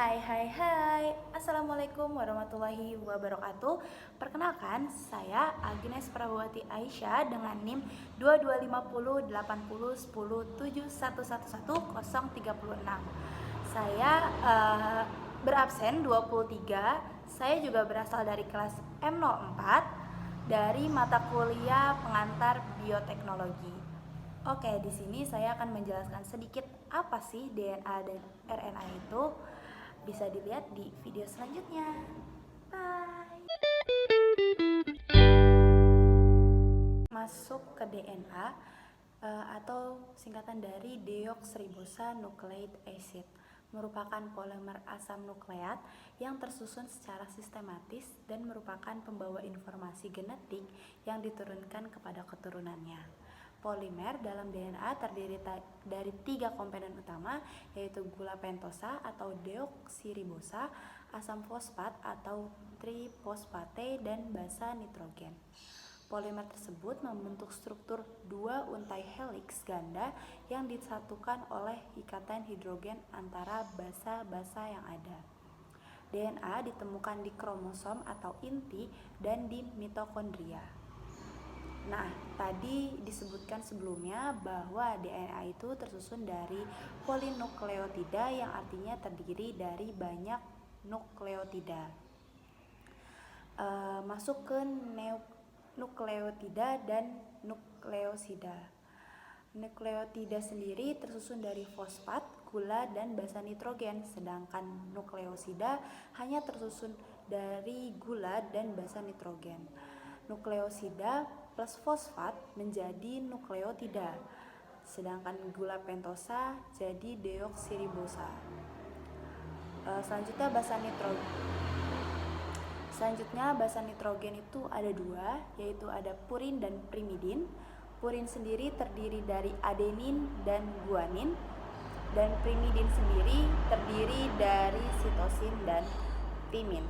Hai. Assalamualaikum warahmatullahi wabarakatuh. Perkenalkan, saya Agnes Prabowati Aisyah dengan NIM 2250801071111036. Saya berabsen 23. Saya juga berasal dari kelas M04 dari mata kuliah pengantar bioteknologi. Oke, di sini saya akan menjelaskan sedikit apa sih DNA dan RNA itu. Bisa dilihat di video selanjutnya. Bye. Masuk ke DNA atau singkatan dari deoksiribonucleic acid, merupakan polimer asam nukleat yang tersusun secara sistematis dan merupakan pembawa informasi genetik yang diturunkan kepada keturunannya. Polimer dalam DNA terdiri dari 3 komponen utama, yaitu gula pentosa atau deoksiribosa, asam fosfat atau trifosfate, dan basa nitrogen. Polimer tersebut membentuk struktur 2 untai heliks ganda yang disatukan oleh ikatan hidrogen antara basa-basa yang ada. DNA ditemukan di kromosom atau inti dan di mitokondria. Nah, tadi disebutkan sebelumnya bahwa DNA itu tersusun dari polinukleotida yang artinya terdiri dari banyak nukleotida. Masuk ke nukleotida dan nukleosida. Nukleotida sendiri tersusun dari fosfat, gula, dan basa nitrogen, sedangkan nukleosida hanya tersusun dari gula dan basa nitrogen. Nukleosida plus fosfat menjadi nukleotida, sedangkan gula pentosa jadi deoksiribosa. Selanjutnya basa nitrogen itu ada 2, yaitu ada purin dan primidin. Purin sendiri terdiri dari adenin dan guanin, dan primidin sendiri terdiri dari sitosin dan timin.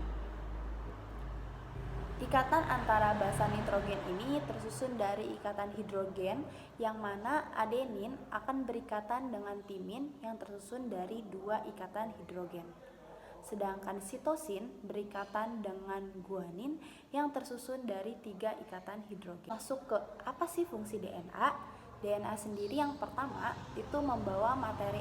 Ikatan antara basa nitrogen ini tersusun dari ikatan hidrogen, yang mana adenin akan berikatan dengan timin yang tersusun dari 2 ikatan hidrogen. Sedangkan sitosin berikatan dengan guanin yang tersusun dari 3 ikatan hidrogen. Masuk ke apa sih fungsi DNA? DNA sendiri yang pertama itu membawa materi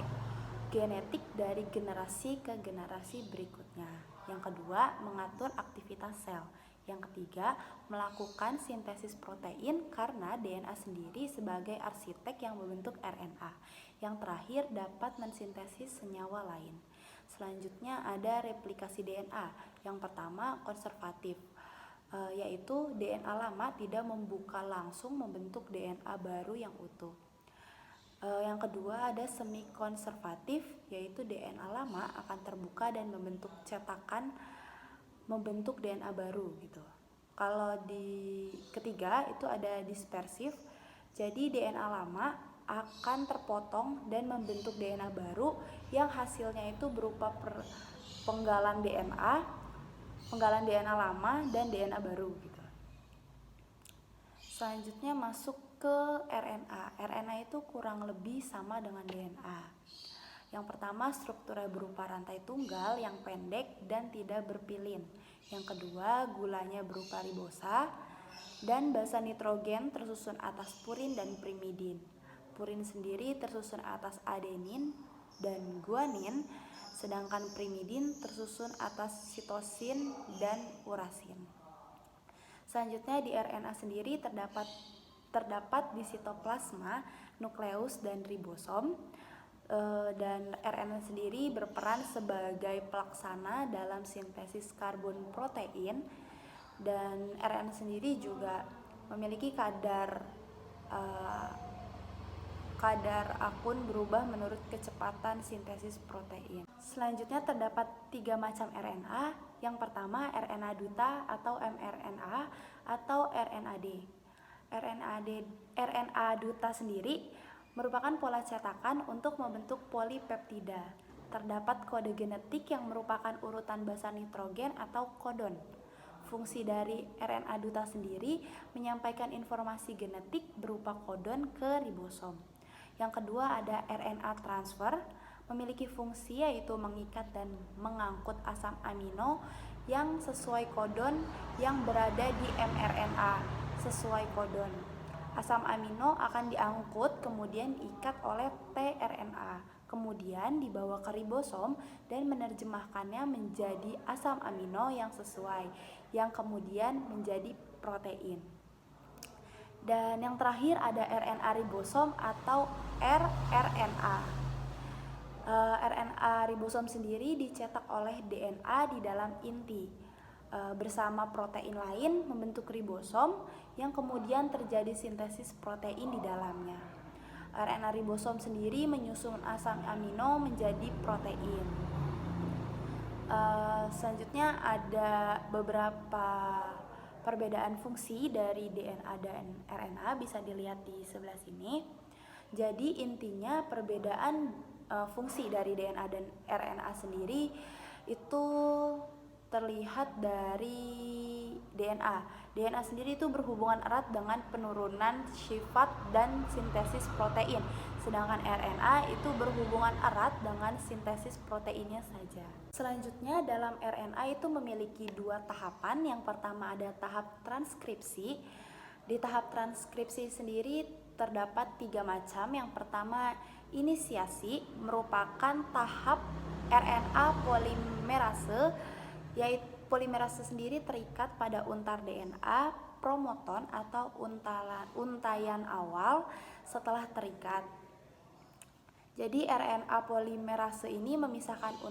genetik dari generasi ke generasi berikutnya. Yang kedua, mengatur aktivitas sel. Yang ketiga, melakukan sintesis protein karena DNA sendiri sebagai arsitek yang membentuk RNA. Yang terakhir, dapat mensintesis senyawa lain. Selanjutnya ada replikasi DNA. Yang pertama, konservatif, yaitu DNA lama tidak membuka langsung membentuk DNA baru yang utuh. Yang kedua ada semi konservatif, yaitu DNA lama akan terbuka dan membentuk cetakan membentuk DNA baru gitu. Kalau di ketiga itu ada dispersif, jadi DNA lama akan terpotong dan membentuk DNA baru yang hasilnya itu berupa penggalan DNA lama dan DNA baru gitu. Selanjutnya masuk ke RNA. RNA itu kurang lebih sama dengan DNA. Yang pertama, strukturnya berupa rantai tunggal yang pendek dan tidak berpilin. Yang kedua, gulanya berupa ribosa, dan basa nitrogen tersusun atas purin dan primidin. Purin sendiri tersusun atas adenin dan guanin, sedangkan primidin tersusun atas sitosin dan urasin. Selanjutnya di RNA sendiri terdapat di sitoplasma, nukleus, dan ribosom. Dan RNA sendiri berperan sebagai pelaksana dalam sintesis karbon protein, dan RNA sendiri juga memiliki kadar akun berubah menurut kecepatan sintesis protein. Selanjutnya terdapat 3 macam RNA. Yang pertama RNA duta atau mRNA atau RNAD. RNA duta sendiri merupakan pola cetakan untuk membentuk polipeptida. Terdapat kode genetik yang merupakan urutan basa nitrogen atau kodon. Fungsi dari RNA duta sendiri menyampaikan informasi genetik berupa kodon ke ribosom. Yang kedua ada RNA transfer, memiliki fungsi yaitu mengikat dan mengangkut asam amino yang sesuai kodon yang berada di mRNA sesuai kodon. Asam amino akan diangkut kemudian diikat oleh tRNA, kemudian dibawa ke ribosom dan menerjemahkannya menjadi asam amino yang sesuai, yang kemudian menjadi protein. Dan yang terakhir ada RNA ribosom atau rRNA. RNA ribosom sendiri dicetak oleh DNA di dalam inti bersama protein lain membentuk ribosom yang kemudian terjadi sintesis protein di dalamnya. RNA ribosom sendiri menyusun asam amino menjadi protein. Selanjutnya ada beberapa perbedaan fungsi dari DNA dan RNA, bisa dilihat di sebelah sini. Jadi intinya perbedaan fungsi dari DNA dan RNA sendiri itu terlihat dari DNA. DNA sendiri itu berhubungan erat dengan penurunan sifat dan sintesis protein, sedangkan RNA itu berhubungan erat dengan sintesis proteinnya saja. Selanjutnya dalam RNA itu memiliki dua tahapan. Yang pertama ada tahap transkripsi. Di tahap transkripsi sendiri terdapat 3 macam. Yang pertama, inisiasi, merupakan tahap RNA polimerase, yaitu polimerase sendiri terikat pada untar DNA promoton atau untayan awal setelah terikat. Jadi RNA polimerase ini memisahkan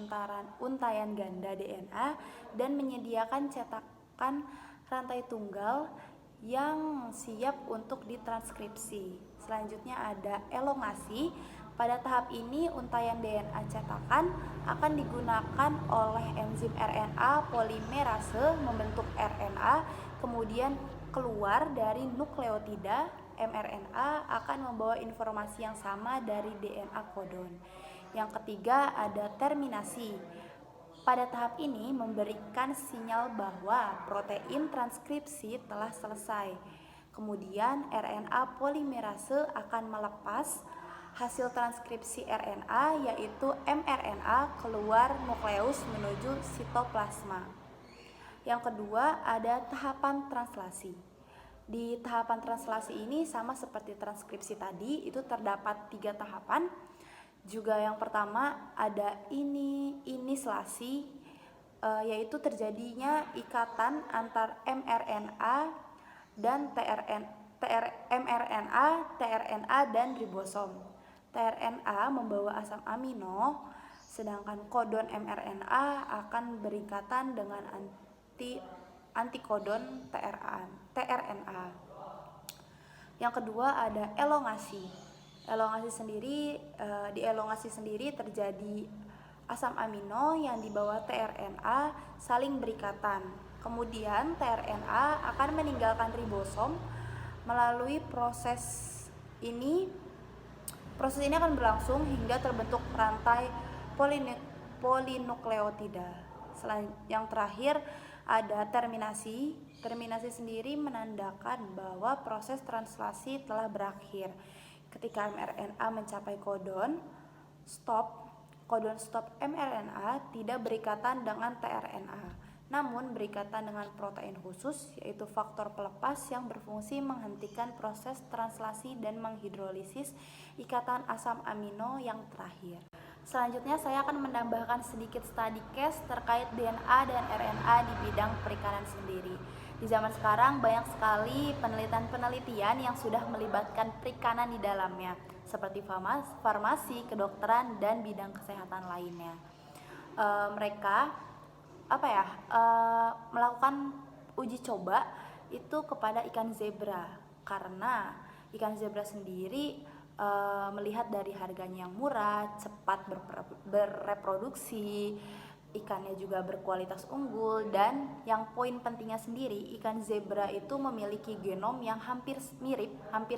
untayan ganda DNA dan menyediakan cetakan rantai tunggal yang siap untuk ditranskripsi. Selanjutnya ada elongasi. Pada tahap ini untayan DNA cetakan akan digunakan oleh enzim RNA polimerase membentuk RNA, kemudian keluar dari nukleotida mRNA akan membawa informasi yang sama dari DNA kodon. Yang ketiga ada terminasi. Pada tahap ini memberikan sinyal bahwa protein transkripsi telah selesai. Kemudian RNA polimerase akan melepas hasil transkripsi RNA yaitu mRNA keluar nukleus menuju sitoplasma. Yang kedua ada tahapan translasi. Di tahapan translasi ini sama seperti transkripsi tadi, itu terdapat 3 tahapan. Juga yang pertama ada inislasi, yaitu terjadinya ikatan antar mRNA dan mRNA, tRNA dan ribosom. tRNA membawa asam amino, sedangkan kodon mRNA akan berikatan dengan antikodon tRNA. Yang kedua ada elongasi. Di elongasi sendiri terjadi asam amino yang dibawa tRNA saling berikatan. Kemudian tRNA akan meninggalkan ribosom melalui proses ini akan berlangsung hingga terbentuk rantai polinukleotida. Yang terakhir ada terminasi. Terminasi sendiri menandakan bahwa proses translasi telah berakhir. Ketika mRNA mencapai kodon stop mRNA tidak berikatan dengan tRNA, namun berikatan dengan protein khusus, yaitu faktor pelepas yang berfungsi menghentikan proses translasi dan menghidrolisis ikatan asam amino yang terakhir. Selanjutnya saya akan menambahkan sedikit study case terkait DNA dan RNA di bidang perikanan sendiri. Di zaman sekarang banyak sekali penelitian yang sudah melibatkan perikanan di dalamnya, seperti farmasi, kedokteran, dan bidang kesehatan lainnya. Mereka melakukan uji coba itu kepada ikan zebra, karena ikan zebra sendiri melihat dari harganya yang murah, cepat berreproduksi, ikannya juga berkualitas unggul, dan yang poin pentingnya sendiri, ikan zebra itu memiliki genom yang hampir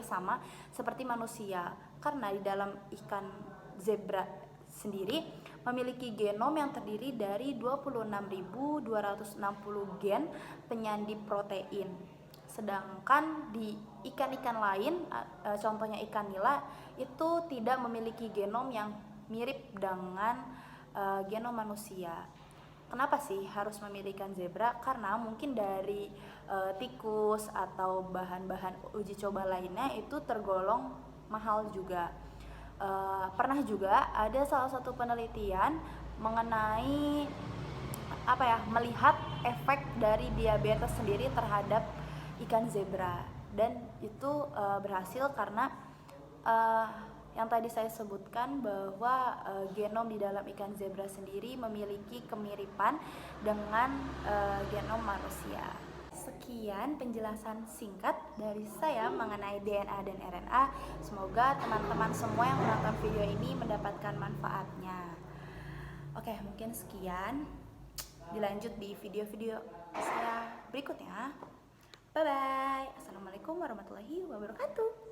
sama seperti manusia, karena di dalam ikan zebra sendiri memiliki genom yang terdiri dari 26.260 gen penyandi protein. Sedangkan di ikan-ikan lain, contohnya ikan nila, itu tidak memiliki genom yang mirip dengan genom manusia. Kenapa sih harus memilih ikan zebra? Karena mungkin dari tikus atau bahan-bahan uji coba lainnya itu tergolong mahal juga. Pernah juga ada salah satu penelitian mengenai melihat efek dari diabetes sendiri terhadap ikan zebra, dan itu berhasil karena yang tadi saya sebutkan bahwa genom di dalam ikan zebra sendiri memiliki kemiripan dengan genom manusia. Sekian penjelasan singkat dari saya mengenai DNA dan RNA. Semoga teman-teman semua yang menonton video ini mendapatkan manfaatnya. Oke, mungkin sekian. Dilanjut di video-video saya berikutnya. Bye bye. Assalamualaikum warahmatullahi wabarakatuh.